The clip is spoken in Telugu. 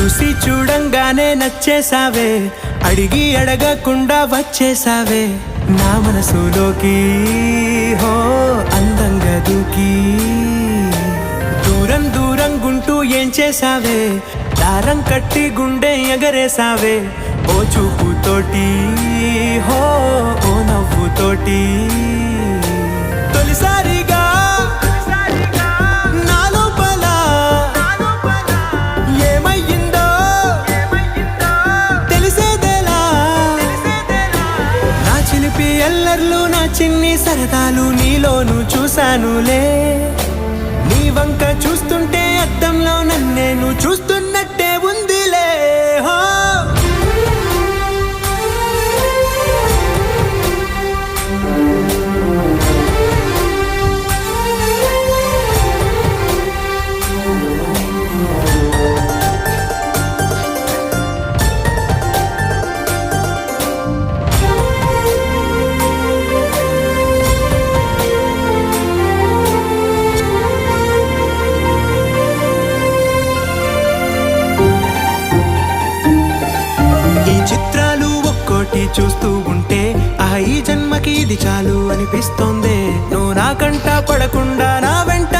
చూసి చూడంగానే నచ్చేసావే, అడిగి అడగకుండా వచ్చేసావే నా మనసులోకి. హో అందంగా దూకి దూరం దూరం గుంటూ ఏం చేసావే, దారం కట్టి గుండె ఎగరేసావే ఓ చూపుతోటి. హో ఓ నవ్వుతోటి తొలిసారిగా నా లోపల ఏమయ్యిందో తెలిసేదేలా. నా చిలిపి ఎల్లర్లు నా చిన్ని సరదాలు నీలోను చూశానులే. నీ వంక చూస్తుంటే అద్దంలో నన్నేను చూస్తున్నట్టే ఉందిలే. హో చిత్రాలు ఒక్కోటి చూస్తూ ఉంటే ఈ జన్మకి ఇది చాలు అనిపిస్తోంది. నువ్వు నా కంట పడకుండా నా వెంట